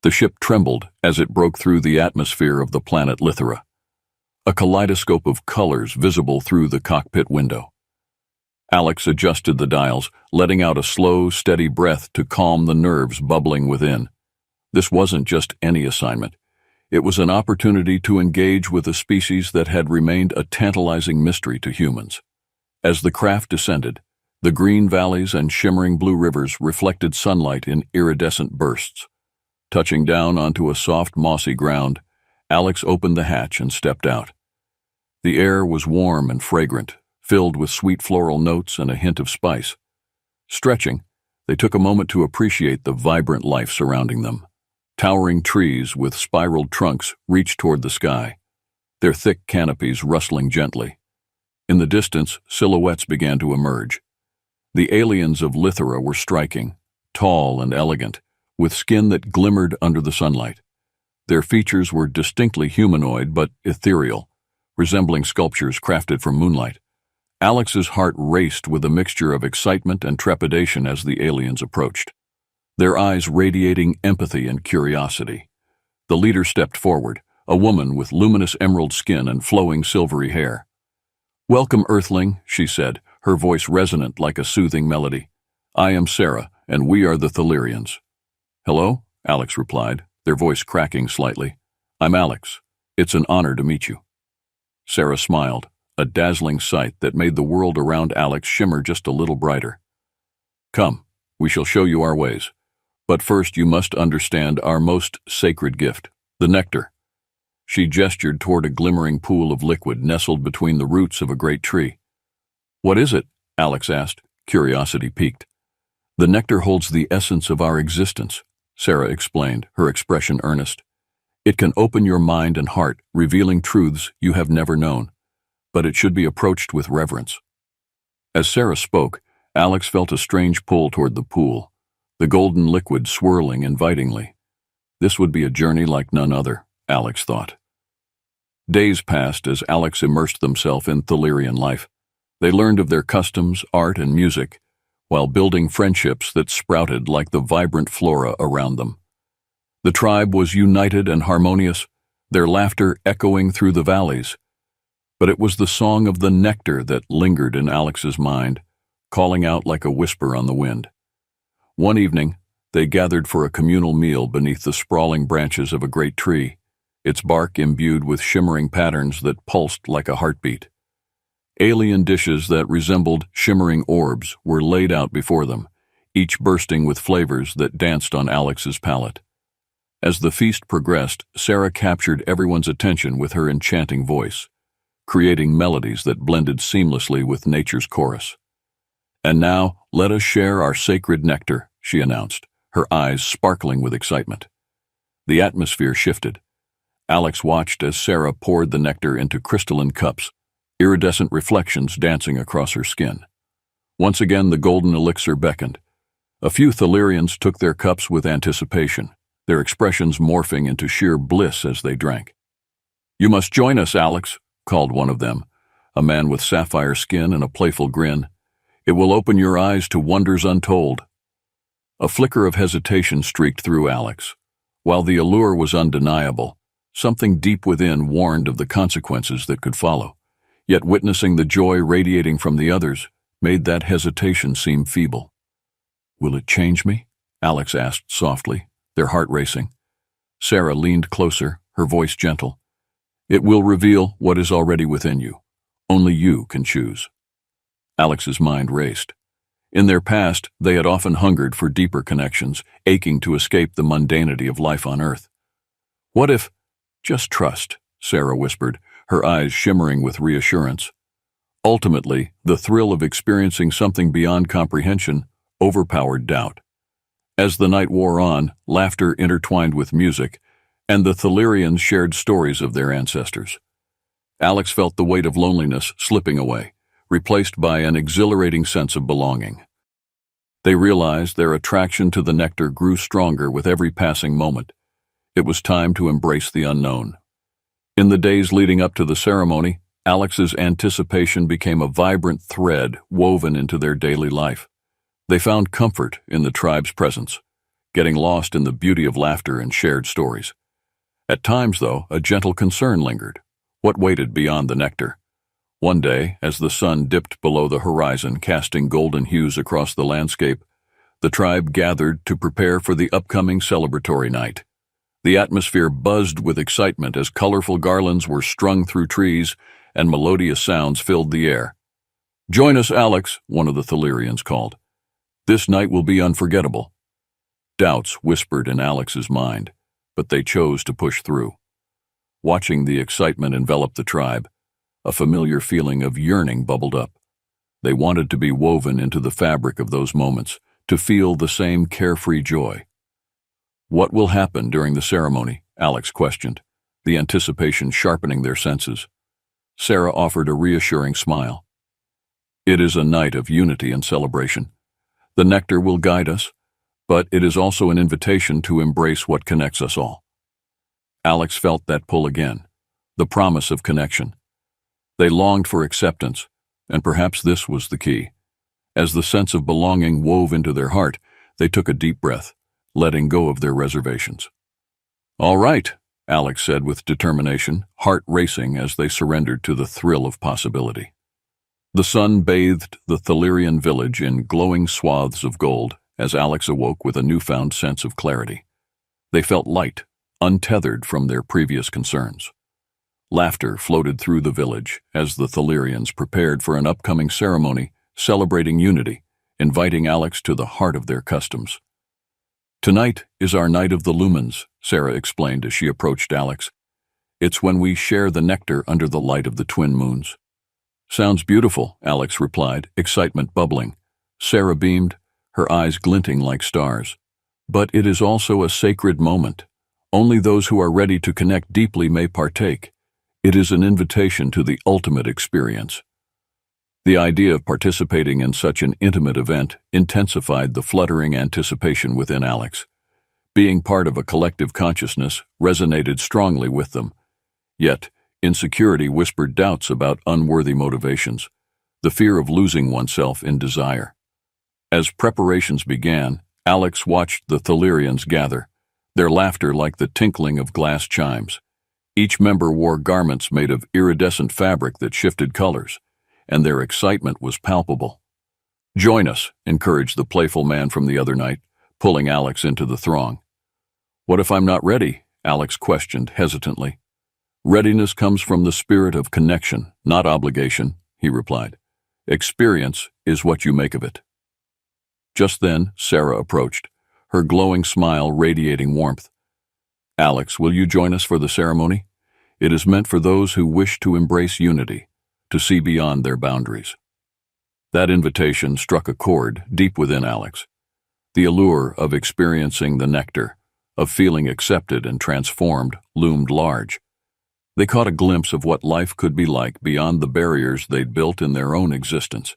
The ship trembled as it broke through the atmosphere of the planet Lithera, a kaleidoscope of colors visible through the cockpit window. Alex adjusted the dials, letting out a slow, steady breath to calm the nerves bubbling within. This wasn't just any assignment. It was an opportunity to engage with a species that had remained a tantalizing mystery to humans. As the craft descended, the green valleys and shimmering blue rivers reflected sunlight in iridescent bursts. Touching down onto a soft, mossy ground, Alex opened the hatch and stepped out. The air was warm and fragrant, filled with sweet floral notes and a hint of spice. Stretching, they took a moment to appreciate the vibrant life surrounding them. Towering trees with spiraled trunks reached toward the sky, their thick canopies rustling gently. In the distance, silhouettes began to emerge. The aliens of Lithera were striking, tall and elegant, with skin that glimmered under the sunlight. Their features were distinctly humanoid but ethereal, resembling sculptures crafted from moonlight. Alex's heart raced with a mixture of excitement and trepidation as the aliens approached, their eyes radiating empathy and curiosity. The leader stepped forward, a woman with luminous emerald skin and flowing silvery hair. "Welcome, Earthling," she said, her voice resonant like a soothing melody. "I am Sarah, and we are the Thalirians." "Hello," Alex replied, their voice cracking slightly. "I'm Alex. It's an honor to meet you." Sarah smiled, a dazzling sight that made the world around Alex shimmer just a little brighter. "Come, we shall show you our ways. But first you must understand our most sacred gift, the nectar." She gestured toward a glimmering pool of liquid nestled between the roots of a great tree. "What is it?" Alex asked, curiosity piqued. "The nectar holds the essence of our existence," Sarah explained, her expression earnest. "It can open your mind and heart, revealing truths you have never known, but it should be approached with reverence." As Sarah spoke, Alex felt a strange pull toward the pool, the golden liquid swirling invitingly. This would be a journey like none other, Alex thought. Days passed as Alex immersed themselves in Thalirian life. They learned of their customs, art, and music, while building friendships that sprouted like the vibrant flora around them. The tribe was united and harmonious, their laughter echoing through the valleys. But it was the song of the nectar that lingered in Alex's mind, calling out like a whisper on the wind. One evening, they gathered for a communal meal beneath the sprawling branches of a great tree, its bark imbued with shimmering patterns that pulsed like a heartbeat. Alien dishes that resembled shimmering orbs were laid out before them, each bursting with flavors that danced on Alex's palate. As the feast progressed, Sarah captured everyone's attention with her enchanting voice, creating melodies that blended seamlessly with nature's chorus. "And now, let us share our sacred nectar," she announced, her eyes sparkling with excitement. The atmosphere shifted. Alex watched as Sarah poured the nectar into crystalline cups, iridescent reflections dancing across her skin. Once again, the golden elixir beckoned. A few Thalirians took their cups with anticipation, their expressions morphing into sheer bliss as they drank. "You must join us, Alex," called one of them, a man with sapphire skin and a playful grin. "It will open your eyes to wonders untold." A flicker of hesitation streaked through Alex. While the allure was undeniable, something deep within warned of the consequences that could follow. Yet witnessing the joy radiating from the others made that hesitation seem feeble. "Will it change me?" Alex asked softly, their heart racing. Sarah leaned closer, her voice gentle. "It will reveal what is already within you. Only you can choose." Alex's mind raced. In their past, they had often hungered for deeper connections, aching to escape the mundanity of life on Earth. "What if—" "Just trust," Sarah whispered, her eyes shimmering with reassurance. Ultimately, the thrill of experiencing something beyond comprehension overpowered doubt. As the night wore on, laughter intertwined with music, and the Thalirians shared stories of their ancestors. Alex felt the weight of loneliness slipping away, replaced by an exhilarating sense of belonging. They realized their attraction to the nectar grew stronger with every passing moment. It was time to embrace the unknown. In the days leading up to the ceremony, Alex's anticipation became a vibrant thread woven into their daily life. They found comfort in the tribe's presence, getting lost in the beauty of laughter and shared stories. At times, though, a gentle concern lingered. What waited beyond the nectar? One day, as the sun dipped below the horizon, casting golden hues across the landscape, the tribe gathered to prepare for the upcoming celebratory night. The atmosphere buzzed with excitement as colorful garlands were strung through trees and melodious sounds filled the air. "Join us, Alex," one of the Thelyrians called. "This night will be unforgettable." Doubts whispered in Alex's mind, but they chose to push through. Watching the excitement envelop the tribe, a familiar feeling of yearning bubbled up. They wanted to be woven into the fabric of those moments, to feel the same carefree joy. "What will happen during the ceremony?" Alex questioned, the anticipation sharpening their senses. Sarah offered a reassuring smile. "It is a night of unity and celebration. The nectar will guide us, but it is also an invitation to embrace what connects us all." Alex felt that pull again, the promise of connection. They longed for acceptance, and perhaps this was the key. As the sense of belonging wove into their heart, they took a deep breath, letting go of their reservations. "All right," Alex said with determination, heart racing as they surrendered to the thrill of possibility. The sun bathed the Thelyrian village in glowing swaths of gold as Alex awoke with a newfound sense of clarity. They felt light, untethered from their previous concerns. Laughter floated through the village as the Thelyrians prepared for an upcoming ceremony celebrating unity, inviting Alex to the heart of their customs. "Tonight is our night of the lumens," Sarah explained as she approached Alex. "It's when we share the nectar under the light of the twin moons." "Sounds beautiful," Alex replied, excitement bubbling. Sarah beamed, her eyes glinting like stars. "But it is also a sacred moment. Only those who are ready to connect deeply may partake. It is an invitation to the ultimate experience." The idea of participating in such an intimate event intensified the fluttering anticipation within Alex. Being part of a collective consciousness resonated strongly with them. Yet, insecurity whispered doubts about unworthy motivations, the fear of losing oneself in desire. As preparations began, Alex watched the Thelyrians gather, their laughter like the tinkling of glass chimes. Each member wore garments made of iridescent fabric that shifted colors, and their excitement was palpable. "Join us," encouraged the playful man from the other night, pulling Alex into the throng. "What if I'm not ready?" Alex questioned hesitantly. "Readiness comes from the spirit of connection, not obligation," he replied. "Experience is what you make of it." Just then, Sarah approached, her glowing smile radiating warmth. "Alex, will you join us for the ceremony? It is meant for those who wish to embrace unity, to see beyond their boundaries." That invitation struck a chord deep within Alex. The allure of experiencing the nectar, of feeling accepted and transformed, loomed large. They caught a glimpse of what life could be like beyond the barriers they'd built in their own existence.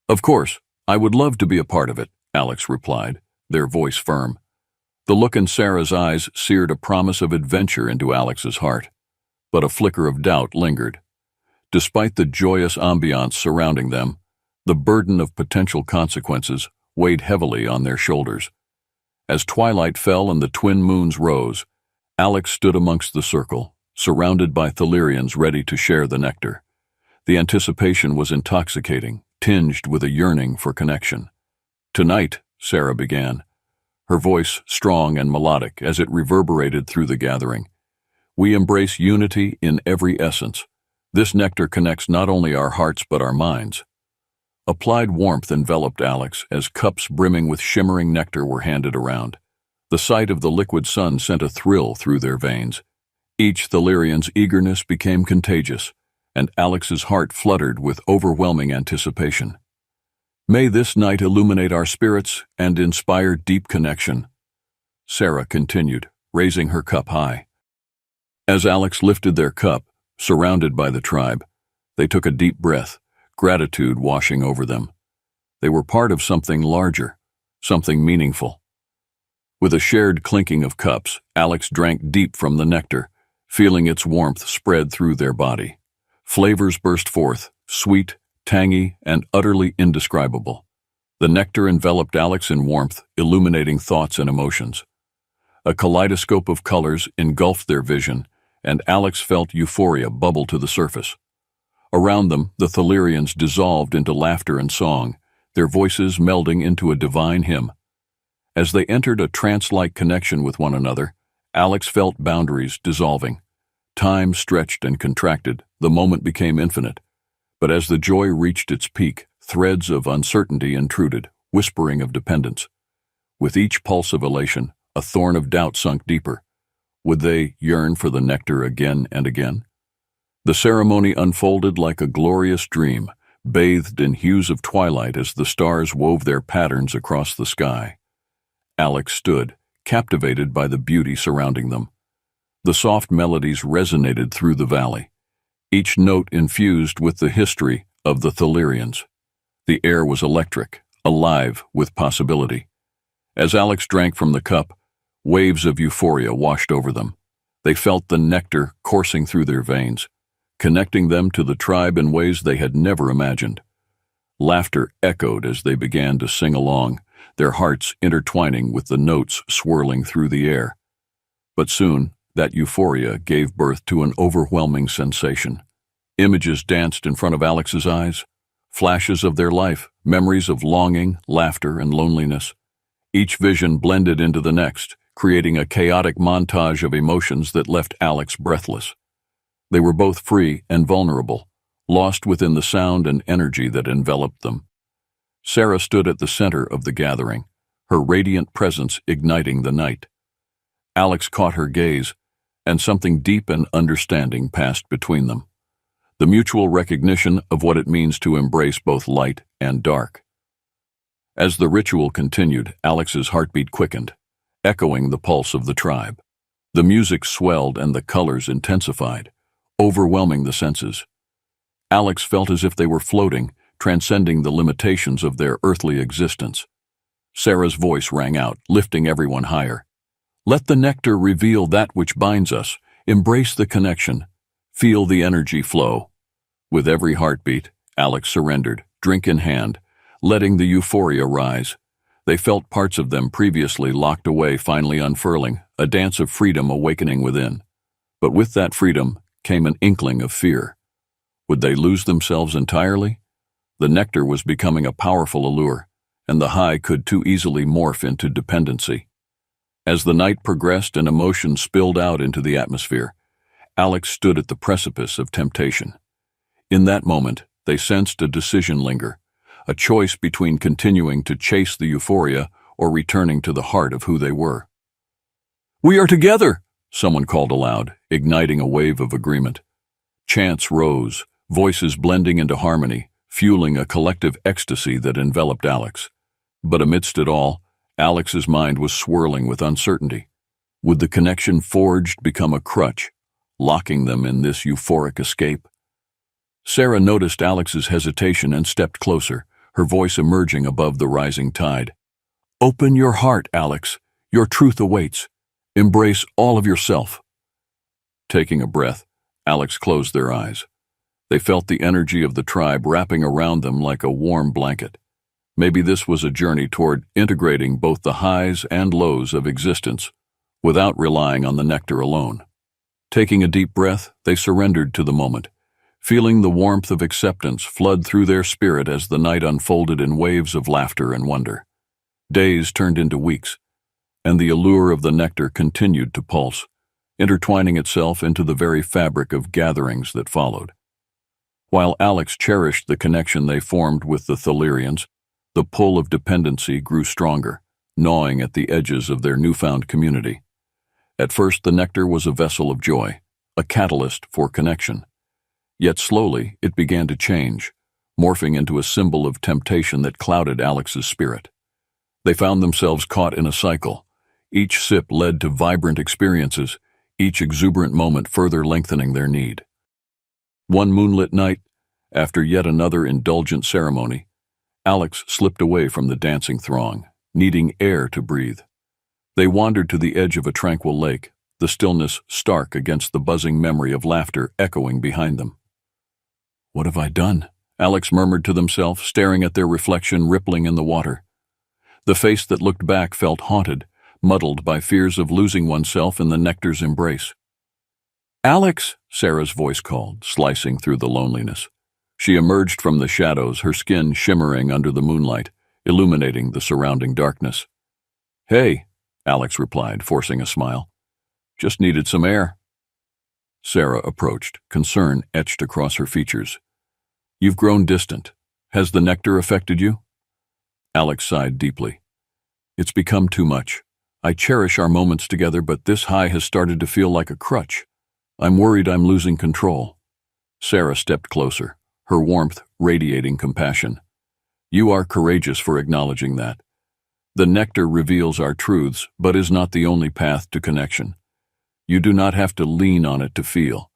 "Of course, I would love to be a part of it," Alex replied, their voice firm. The look in Sarah's eyes seared a promise of adventure into Alex's heart, but a flicker of doubt lingered. Despite the joyous ambiance surrounding them, the burden of potential consequences weighed heavily on their shoulders. As twilight fell and the twin moons rose, Alex stood amongst the circle, surrounded by Thelyrians ready to share the nectar. The anticipation was intoxicating, tinged with a yearning for connection. "Tonight," Sarah began, her voice strong and melodic as it reverberated through the gathering, "we embrace unity in every essence. This nectar connects not only our hearts but our minds." Applied warmth enveloped Alex as cups brimming with shimmering nectar were handed around. The sight of the liquid sun sent a thrill through their veins. Each Thelyrian's eagerness became contagious, and Alex's heart fluttered with overwhelming anticipation. "May this night illuminate our spirits and inspire deep connection," Sarah continued, raising her cup high. As Alex lifted their cup, surrounded by the tribe, they took a deep breath, gratitude washing over them. They were part of something larger, something meaningful. With a shared clinking of cups, Alex drank deep from the nectar, feeling its warmth spread through their body. Flavors burst forth, sweet, tangy, and utterly indescribable. The nectar enveloped Alex in warmth, illuminating thoughts and emotions. A kaleidoscope of colors engulfed their vision, and Alex felt euphoria bubble to the surface. Around them, the Thalirians dissolved into laughter and song, their voices melding into a divine hymn. As they entered a trance-like connection with one another, Alex felt boundaries dissolving. Time stretched and contracted, the moment became infinite. But as the joy reached its peak, threads of uncertainty intruded, whispering of dependence. With each pulse of elation, a thorn of doubt sunk deeper. Would they yearn for the nectar again and again? The ceremony unfolded like a glorious dream, bathed in hues of twilight as the stars wove their patterns across the sky. Alex stood, captivated by the beauty surrounding them. The soft melodies resonated through the valley, each note infused with the history of the Thalirians. The air was electric, alive with possibility. As Alex drank from the cup, waves of euphoria washed over them. They felt the nectar coursing through their veins, connecting them to the tribe in ways they had never imagined. Laughter echoed as they began to sing along, their hearts intertwining with the notes swirling through the air. But soon, that euphoria gave birth to an overwhelming sensation. Images danced in front of Alex's eyes, flashes of their life, memories of longing, laughter, and loneliness. Each vision blended into the next, creating a chaotic montage of emotions that left Alex breathless. They were both free and vulnerable, lost within the sound and energy that enveloped them. Sarah stood at the center of the gathering, her radiant presence igniting the night. Alex caught her gaze, and something deep and understanding passed between them. The mutual recognition of what it means to embrace both light and dark. As the ritual continued, Alex's heartbeat quickened, echoing the pulse of the tribe. The music swelled and the colors intensified, overwhelming the senses. Alex felt as if they were floating, transcending the limitations of their earthly existence. Sarah's voice rang out, lifting everyone higher. Let the nectar reveal that which binds us. Embrace the connection. Feel the energy flow. With every heartbeat, Alex surrendered, drink in hand, letting the euphoria rise. They felt parts of them previously locked away finally unfurling, a dance of freedom awakening within. But with that freedom came an inkling of fear. Would they lose themselves entirely? The nectar was becoming a powerful allure, and the high could too easily morph into dependency. As the night progressed and emotion spilled out into the atmosphere, Alex stood at the precipice of temptation. In that moment, they sensed a decision linger, a choice between continuing to chase the euphoria or returning to the heart of who they were. "We are together!" someone called aloud, igniting a wave of agreement. Chants rose, voices blending into harmony, fueling a collective ecstasy that enveloped Alex. But amidst it all, Alex's mind was swirling with uncertainty. Would the connection forged become a crutch, locking them in this euphoric escape? Sarah noticed Alex's hesitation and stepped closer, her voice emerging above the rising tide. "Open your heart, Alex. Your truth awaits. Embrace all of yourself." Taking a breath, Alex closed their eyes. They felt the energy of the tribe wrapping around them like a warm blanket. Maybe this was a journey toward integrating both the highs and lows of existence, without relying on the nectar alone. Taking a deep breath, they surrendered to the moment, feeling the warmth of acceptance flood through their spirit as the night unfolded in waves of laughter and wonder. Days turned into weeks, and the allure of the nectar continued to pulse, intertwining itself into the very fabric of gatherings that followed. While Alex cherished the connection they formed with the Thalirians, the pull of dependency grew stronger, gnawing at the edges of their newfound community. At first, the nectar was a vessel of joy, a catalyst for connection. Yet slowly, it began to change, morphing into a symbol of temptation that clouded Alex's spirit. They found themselves caught in a cycle. Each sip led to vibrant experiences, each exuberant moment further lengthening their need. One moonlit night, after yet another indulgent ceremony, Alex slipped away from the dancing throng, needing air to breathe. They wandered to the edge of a tranquil lake, the stillness stark against the buzzing memory of laughter echoing behind them. "What have I done?" Alex murmured to themselves, staring at their reflection rippling in the water. The face that looked back felt haunted, muddled by fears of losing oneself in the nectar's embrace. "Alex!" Sarah's voice called, slicing through the loneliness. She emerged from the shadows, her skin shimmering under the moonlight, illuminating the surrounding darkness. "Hey," Alex replied, forcing a smile. "Just needed some air." Sarah approached, concern etched across her features. "You've grown distant. Has the nectar affected you?" Alex sighed deeply. "It's become too much. I cherish our moments together, but this high has started to feel like a crutch. I'm worried I'm losing control." Sarah stepped closer, her warmth radiating compassion. "You are courageous for acknowledging that. The nectar reveals our truths, but is not the only path to connection. You do not have to lean on it to feel."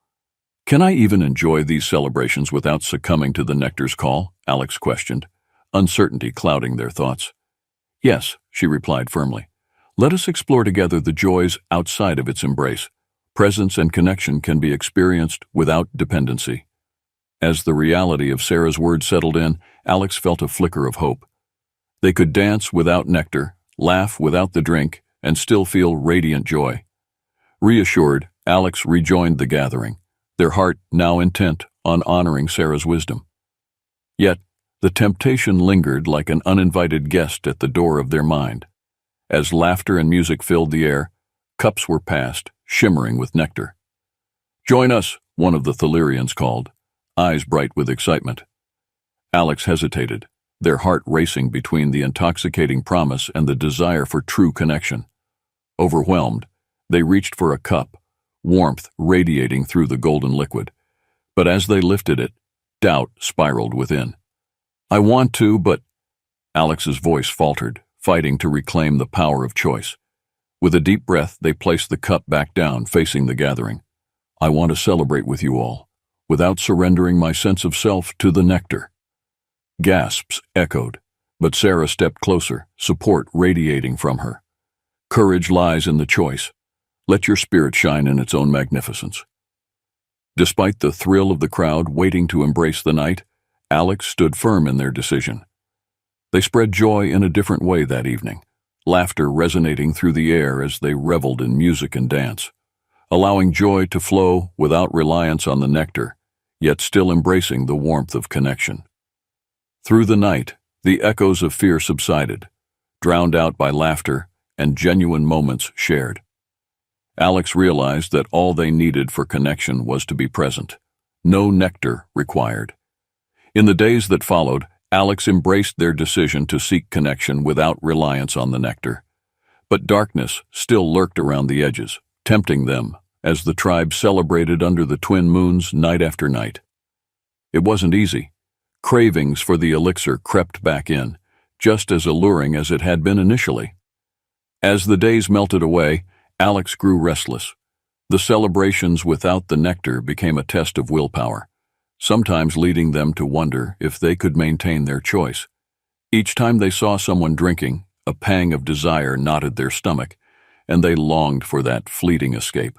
"Can I even enjoy these celebrations without succumbing to the nectar's call?" Alex questioned, uncertainty clouding their thoughts. "Yes," she replied firmly. "Let us explore together the joys outside of its embrace. Presence and connection can be experienced without dependency." As the reality of Sarah's words settled in, Alex felt a flicker of hope. They could dance without nectar, laugh without the drink, and still feel radiant joy. Reassured, Alex rejoined the gathering, their heart now intent on honoring Sarah's wisdom. Yet, the temptation lingered like an uninvited guest at the door of their mind. As laughter and music filled the air, cups were passed, shimmering with nectar. "Join us," one of the Thalirians called, eyes bright with excitement. Alex hesitated, their heart racing between the intoxicating promise and the desire for true connection. Overwhelmed, they reached for a cup, warmth radiating through the golden liquid. But as they lifted it, doubt spiraled within. "I want to, but—" Alex's voice faltered, fighting to reclaim the power of choice. With a deep breath, they placed the cup back down, facing the gathering. "I want to celebrate with you all, without surrendering my sense of self to the nectar." Gasps echoed, but Sarah stepped closer, support radiating from her. "Courage lies in the choice. Let your spirit shine in its own magnificence." Despite the thrill of the crowd waiting to embrace the night, Alex stood firm in their decision. They spread joy in a different way that evening, laughter resonating through the air as they reveled in music and dance, allowing joy to flow without reliance on the nectar, yet still embracing the warmth of connection. Through the night, the echoes of fear subsided, drowned out by laughter and genuine moments shared. Alex realized that all they needed for connection was to be present. No nectar required. In the days that followed, Alex embraced their decision to seek connection without reliance on the nectar. But darkness still lurked around the edges, tempting them as the tribe celebrated under the twin moons night after night. It wasn't easy. Cravings for the elixir crept back in, just as alluring as it had been initially. As the days melted away, Alex grew restless. The celebrations without the nectar became a test of willpower, sometimes leading them to wonder if they could maintain their choice. Each time they saw someone drinking, a pang of desire knotted their stomach, and they longed for that fleeting escape.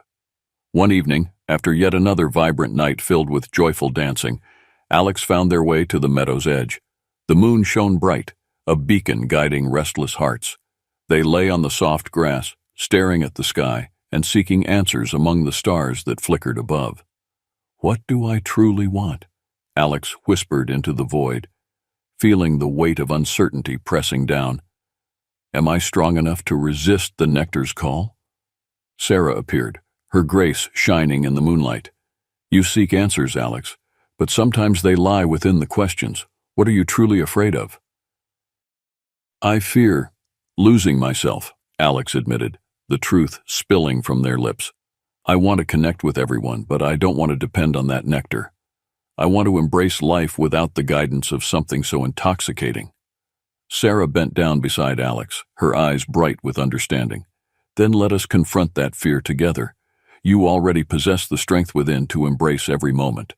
One evening, after yet another vibrant night filled with joyful dancing, Alex found their way to the meadow's edge. The moon shone bright, a beacon guiding restless hearts. They lay on the soft grass, staring at the sky and seeking answers among the stars that flickered above. "What do I truly want?" Alex whispered into the void, feeling the weight of uncertainty pressing down. "Am I strong enough to resist the nectar's call?" Sarah appeared, her grace shining in the moonlight. "You seek answers, Alex, but sometimes they lie within the questions. What are you truly afraid of?" "I fear losing myself," Alex admitted, the truth spilling from their lips. "I want to connect with everyone, but I don't want to depend on that nectar. I want to embrace life without the guidance of something so intoxicating." Sarah bent down beside Alex, her eyes bright with understanding. "Then let us confront that fear together. You already possess the strength within to embrace every moment."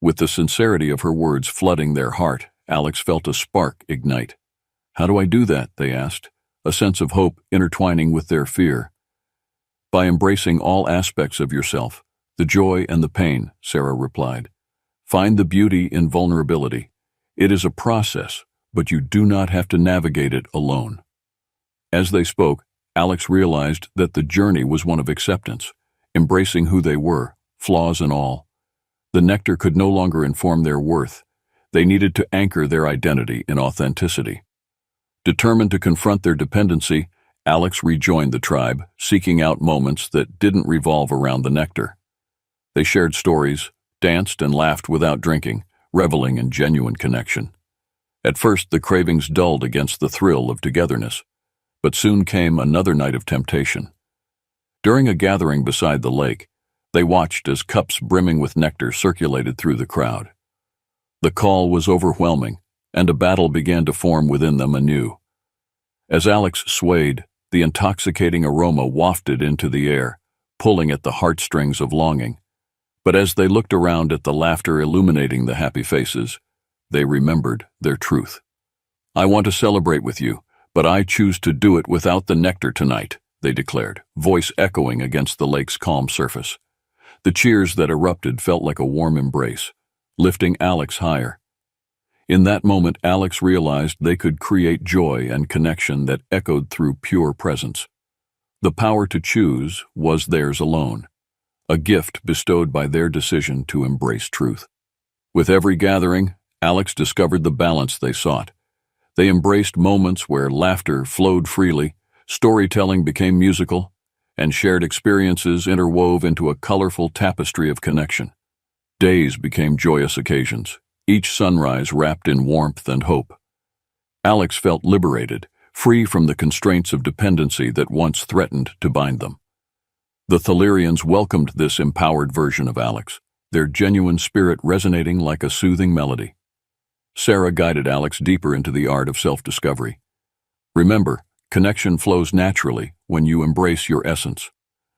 With the sincerity of her words flooding their heart, Alex felt a spark ignite. "How do I do that?" they asked, a sense of hope intertwining with their fear. "By embracing all aspects of yourself, the joy and the pain," Sarah replied. Find the beauty in vulnerability. It is a process, but you do not have to navigate it alone. As they spoke, Alex realized that the journey was one of acceptance, embracing who they were, flaws and all. The nectar could no longer inform their worth. They needed to anchor their identity in authenticity. Determined to confront their dependency, Alex rejoined the tribe, seeking out moments that didn't revolve around the nectar. They shared stories, danced and laughed without drinking, reveling in genuine connection. At first, the cravings dulled against the thrill of togetherness, but soon came another night of temptation. During a gathering beside the lake, they watched as cups brimming with nectar circulated through the crowd. The call was overwhelming, and a battle began to form within them anew. As Alex swayed, the intoxicating aroma wafted into the air, pulling at the heartstrings of longing. But as they looked around at the laughter illuminating the happy faces, they remembered their truth. "I want to celebrate with you, but I choose to do it without the nectar tonight," they declared, voice echoing against the lake's calm surface. The cheers that erupted felt like a warm embrace, lifting Alex higher. In that moment, Alex realized they could create joy and connection that echoed through pure presence. The power to choose was theirs alone, a gift bestowed by their decision to embrace truth. With every gathering, Alex discovered the balance they sought. They embraced moments where laughter flowed freely, storytelling became musical, and shared experiences interwove into a colorful tapestry of connection. Days became joyous occasions, each sunrise wrapped in warmth and hope. Alex felt liberated, free from the constraints of dependency that once threatened to bind them. The Thalirians welcomed this empowered version of Alex, their genuine spirit resonating like a soothing melody. Sarah guided Alex deeper into the art of self-discovery. Remember, connection flows naturally when you embrace your essence.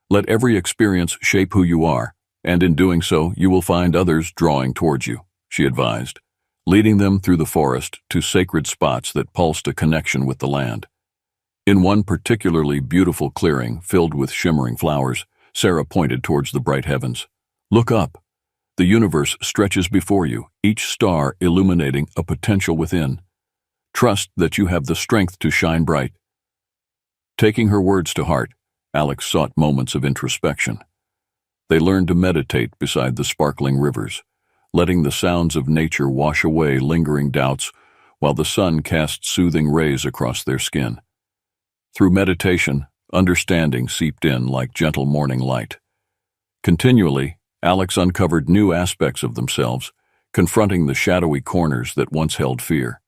Let every experience shape who you are, and in doing so, you will find others drawing towards you, she advised, leading them through the forest to sacred spots that pulsed a connection with the land. In one particularly beautiful clearing filled with shimmering flowers, Sarah pointed towards the bright heavens. "Look up. The universe stretches before you, each star illuminating a potential within. Trust that you have the strength to shine bright." Taking her words to heart, Alex sought moments of introspection. They learned to meditate beside the sparkling rivers, letting the sounds of nature wash away lingering doubts while the sun cast soothing rays across their skin. Through meditation, understanding seeped in like gentle morning light. Continually, Alex uncovered new aspects of themselves, confronting the shadowy corners that once held fear.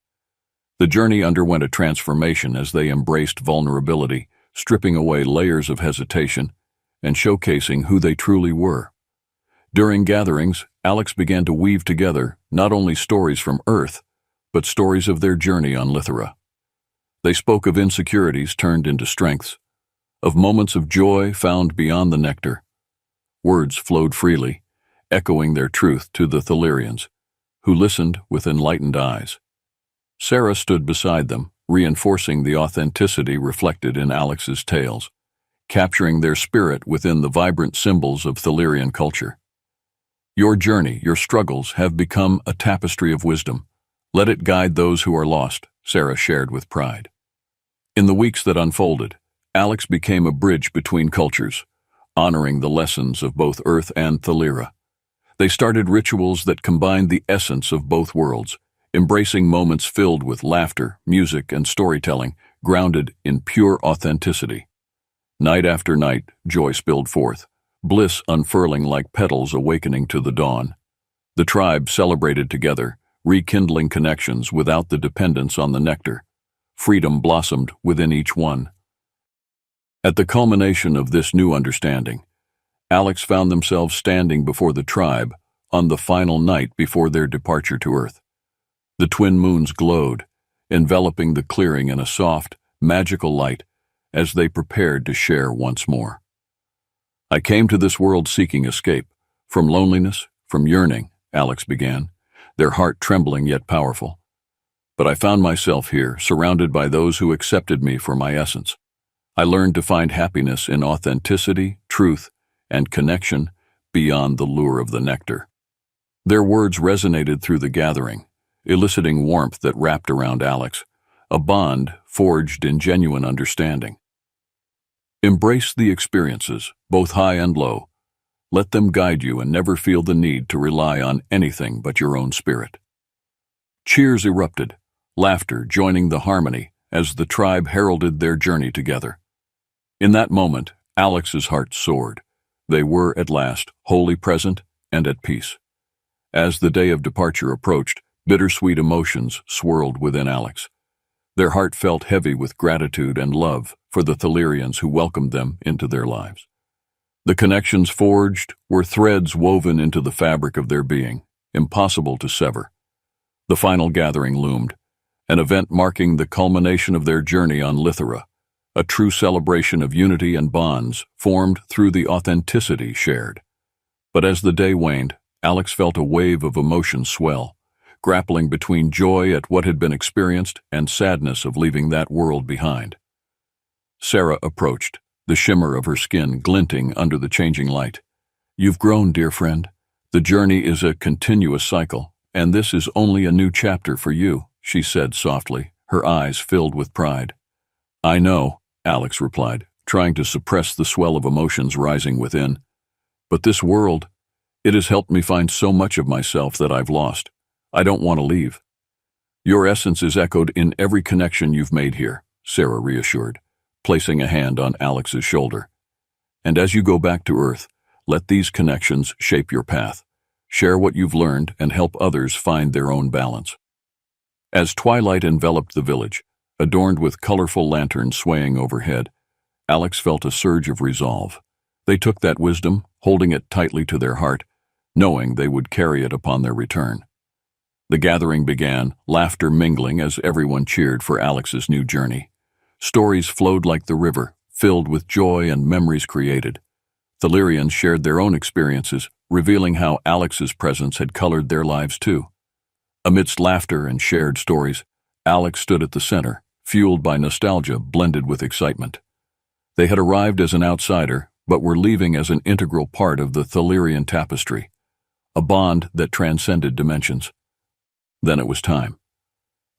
The journey underwent a transformation as they embraced vulnerability, stripping away layers of hesitation and showcasing who they truly were. During gatherings, Alex began to weave together not only stories from Earth, but stories of their journey on Lithera. They spoke of insecurities turned into strengths, of moments of joy found beyond the nectar. Words flowed freely, echoing their truth to the Thalirians, who listened with enlightened eyes. Sarah stood beside them, reinforcing the authenticity reflected in Alex's tales, capturing their spirit within the vibrant symbols of Thalirian culture. "Your journey, your struggles, have become a tapestry of wisdom. Let it guide those who are lost," Sarah shared with pride. In the weeks that unfolded, Alex became a bridge between cultures, honoring the lessons of both Earth and Thalira. They started rituals that combined the essence of both worlds, embracing moments filled with laughter, music, and storytelling, grounded in pure authenticity. Night after night, joy spilled forth, bliss unfurling like petals awakening to the dawn. The tribe celebrated together, rekindling connections without the dependence on the nectar. Freedom blossomed within each one. At the culmination of this new understanding, Alex found themselves standing before the tribe on the final night before their departure to Earth. The twin moons glowed, enveloping the clearing in a soft, magical light as they prepared to share once more. "I came to this world seeking escape, from loneliness, from yearning," Alex began, their heart trembling yet powerful. "But I found myself here, surrounded by those who accepted me for my essence. I learned to find happiness in authenticity, truth, and connection beyond the lure of the nectar." Their words resonated through the gathering, eliciting warmth that wrapped around Alex, a bond forged in genuine understanding. Embrace the experiences, both high and low. Let them guide you and never feel the need to rely on anything but your own spirit. Cheers erupted, laughter joining the harmony as the tribe heralded their journey together. In that moment, Alex's heart soared. They were, at last, wholly present and at peace. As the day of departure approached, bittersweet emotions swirled within Alex. Their heart felt heavy with gratitude and love for the Thalirians who welcomed them into their lives. The connections forged were threads woven into the fabric of their being, impossible to sever. The final gathering loomed, an event marking the culmination of their journey on Lithera, a true celebration of unity and bonds formed through the authenticity shared. But as the day waned, Alex felt a wave of emotion swell, grappling between joy at what had been experienced and sadness of leaving that world behind. Sarah approached, the shimmer of her skin glinting under the changing light. "You've grown, dear friend. The journey is a continuous cycle, and this is only a new chapter for you," she said softly, her eyes filled with pride. "I know," Alex replied, trying to suppress the swell of emotions rising within. "But this world, it has helped me find so much of myself that I've lost. I don't want to leave." "Your essence is echoed in every connection you've made here," Sarah reassured, placing a hand on Alex's shoulder. "And as you go back to Earth, let these connections shape your path. Share what you've learned and help others find their own balance." As twilight enveloped the village, adorned with colorful lanterns swaying overhead, Alex felt a surge of resolve. They took that wisdom, holding it tightly to their heart, knowing they would carry it upon their return. The gathering began, laughter mingling as everyone cheered for Alex's new journey. Stories flowed like the river, filled with joy and memories created. Thalirians shared their own experiences, revealing how Alex's presence had colored their lives too. Amidst laughter and shared stories, Alex stood at the center, fueled by nostalgia blended with excitement. They had arrived as an outsider, but were leaving as an integral part of the Thalirian tapestry, a bond that transcended dimensions. Then it was time.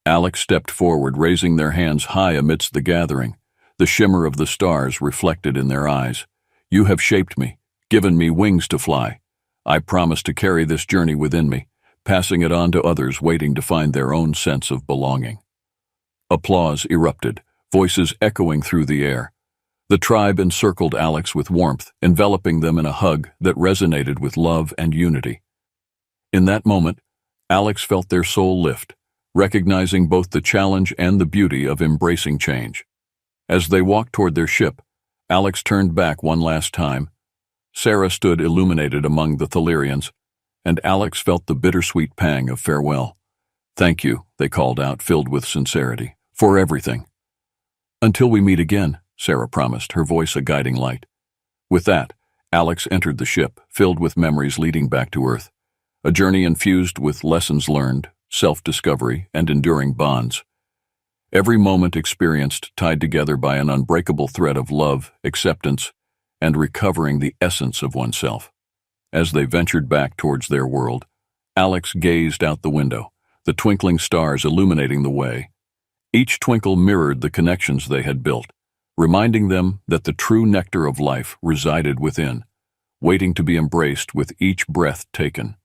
Alex stepped forward, raising their hands high amidst the gathering, the shimmer of the stars reflected in their eyes. "You have shaped me, given me wings to fly. I promise to carry this journey within me, passing it on to others waiting to find their own sense of belonging." Applause erupted, voices echoing through the air. The tribe encircled Alex with warmth, enveloping them in a hug that resonated with love and unity. In that moment, Alex felt their soul lift, recognizing both the challenge and the beauty of embracing change. As they walked toward their ship, Alex turned back one last time. Sarah stood illuminated among the Thalirians, and Alex felt the bittersweet pang of farewell. "Thank you," they called out, filled with sincerity, "for everything." "Until we meet again," Sarah promised, her voice a guiding light. With that, Alex entered the ship, filled with memories leading back to Earth, a journey infused with lessons learned, self-discovery, and enduring bonds. Every moment experienced tied together by an unbreakable thread of love, acceptance, and recovering the essence of oneself. As they ventured back towards their world, Alex gazed out the window, the twinkling stars illuminating the way. Each twinkle mirrored the connections they had built, reminding them that the true nectar of life resided within, waiting to be embraced with each breath taken.